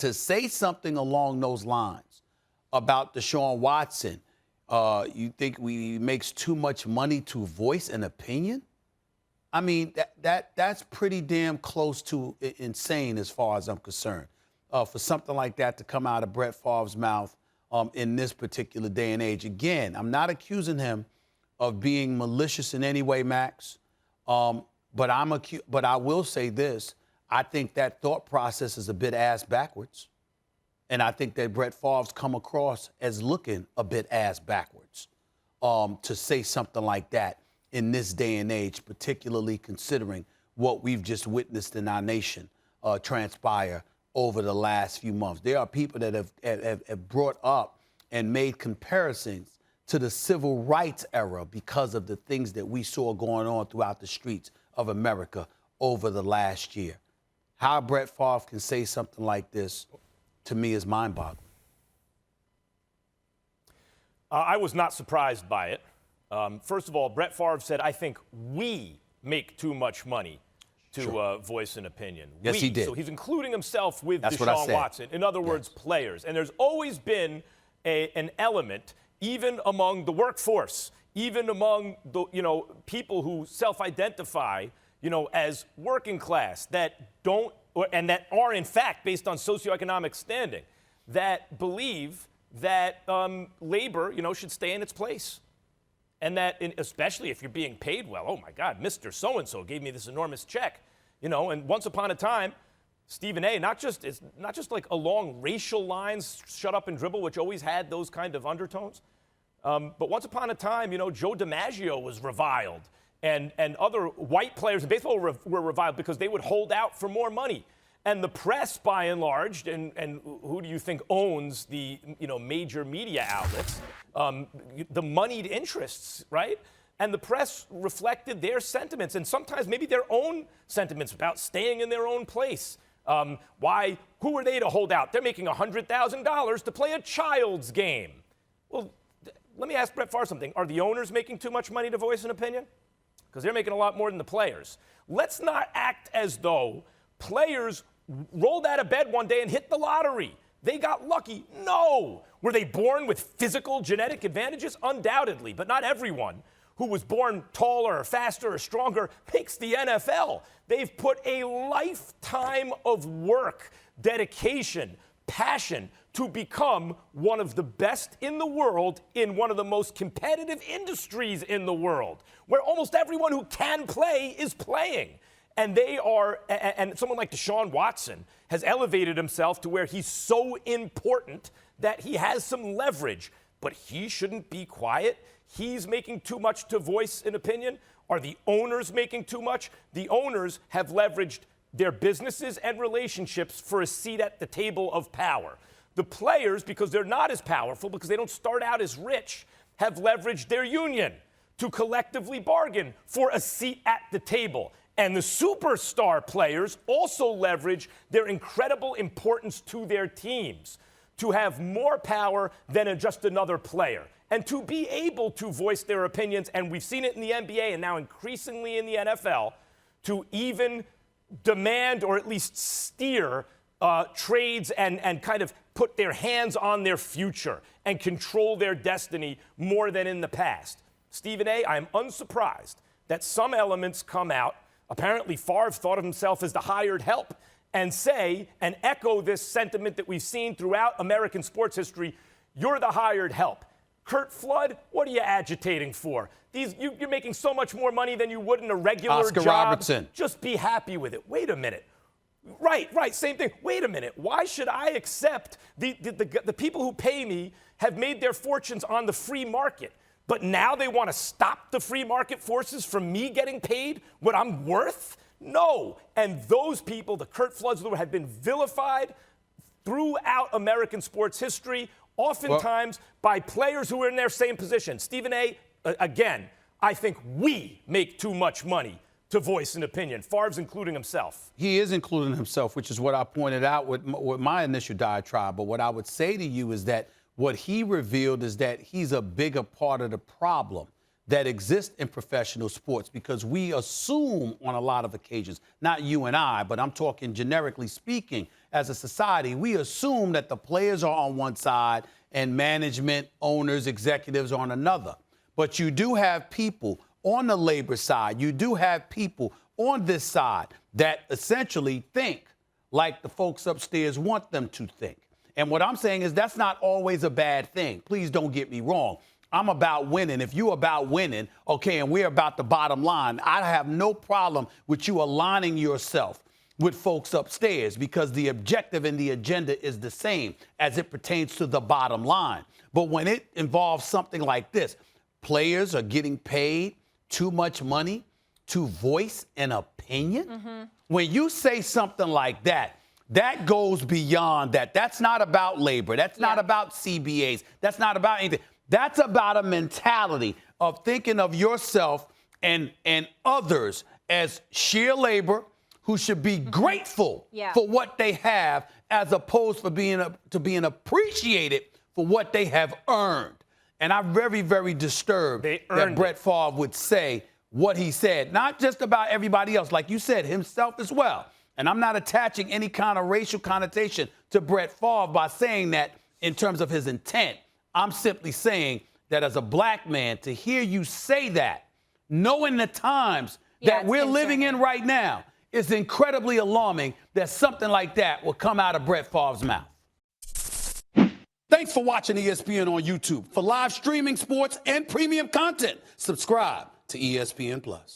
To say something along those lines about Deshaun Watson, you think he makes too much money to voice an opinion? I mean, that's pretty damn close to insane as far as I'm concerned. For something like that to come out of Brett Favre's mouth in this particular day and age. Again, I'm not accusing him of being malicious in any way, Max. But I will say this. I think that thought process is a bit ass backwards. And I think that Brett Favre's come across as looking a bit ass backwards to say something like that in this day and age, particularly considering what we've just witnessed in our nation transpire over the last few months. There are people that have brought up and made comparisons to the civil rights era because of the things that we saw going on throughout the streets of America over the last year. How Brett Favre can say something like this, to me, is mind-boggling. I was not surprised by it. First of all, Brett Favre said, I think we make too much money to voice an opinion. Yes, he did. So he's including himself with That's Deshaun Watson. In other words, players. And there's always been an element, even among the workforce, even among the people who self-identify as working class, that don't and that are in fact based on socioeconomic standing, that believe that labor should stay in its place. And that, especially if you're being paid well, oh my God, Mr. So-and-so gave me this enormous check, and once upon a time, Stephen A., it's not just like along racial lines, shut up and dribble, which always had those kind of undertones. But once upon a time, Joe DiMaggio was reviled, and other white players in baseball were reviled because they would hold out for more money. And the press, by and large, and who do you think owns the major media outlets? The moneyed interests, right? And the press reflected their sentiments, and sometimes maybe their own sentiments about staying in their own place. Who are they to hold out? They're making $100,000 to play a child's game. Well, let me ask Brett Favre something. Are the owners making too much money to voice an opinion? Because they're making a lot more than the players. Let's not act as though players rolled out of bed one day and hit the lottery. They got lucky. No. Were they born with physical genetic advantages? Undoubtedly, but not everyone who was born taller or faster or stronger makes the NFL. They've put a lifetime of work, dedication, passion to become one of the best in the world in one of the most competitive industries in the world, where almost everyone who can play is playing. And and someone like Deshaun Watson has elevated himself to where he's so important that he has some leverage, but he shouldn't be quiet. He's making too much to voice an opinion. Are the owners making too much? The owners have leveraged their businesses and relationships for a seat at the table of power. The players, because they're not as powerful, because they don't start out as rich, have leveraged their union to collectively bargain for a seat at the table. And the superstar players also leverage their incredible importance to their teams to have more power than just another player and to be able to voice their opinions. And we've seen it in the NBA and now increasingly in the NFL to even demand or at least steer trades and kind of put their hands on their future and control their destiny more than in the past. Stephen A., I am unsurprised that some elements come out. Apparently, Favre thought of himself as the hired help and say and echo this sentiment that we've seen throughout American sports history. You're the hired help. Curt Flood, what are you agitating for? You're making so much more money than you would in a regular Oscar job. Robertson. Just be happy with it. Wait a minute. Right, same thing. Wait a minute. Why should I accept the people who pay me have made their fortunes on the free market? But now they want to stop the free market forces from me getting paid what I'm worth? No. And those people, the Curt Floods, have been vilified throughout American sports history, oftentimes by players who are in their same position. Stephen A., again, I think we make too much money to voice an opinion. Favre's including himself. He is including himself, which is what I pointed out with my initial diatribe. But what I would say to you is that what he revealed is that he's a bigger part of the problem that exists in professional sports, because we assume on a lot of occasions, not you and I, but I'm talking generically speaking, as a society, we assume that the players are on one side and management, owners, executives are on another. But you do have people on the labor side. You do have people on this side that essentially think like the folks upstairs want them to think. And what I'm saying is that's not always a bad thing. Please don't get me wrong. I'm about winning. If you're about winning, okay, and we're about the bottom line, I have no problem with you aligning yourself with folks upstairs because the objective and the agenda is the same as it pertains to the bottom line. But when it involves something like this, players are getting paid too much money to voice an opinion. When you say something like that, that goes beyond that. That's not about labor. That's not about CBAs. That's not about anything. That's about a mentality of thinking of yourself and others as sheer labor who should be grateful for what they have as opposed to being appreciated for what they have earned. And I'm very, very disturbed that Brett Favre would say what he said, not just about everybody else, like you said, himself as well. And I'm not attaching any kind of racial connotation to Brett Favre by saying that in terms of his intent. I'm simply saying that as a black man, to hear you say that, knowing the times that we're living in right now, is incredibly alarming that something like that will come out of Brett Favre's mouth. Thanks for watching ESPN on YouTube. For live streaming sports and premium content, subscribe to ESPN+.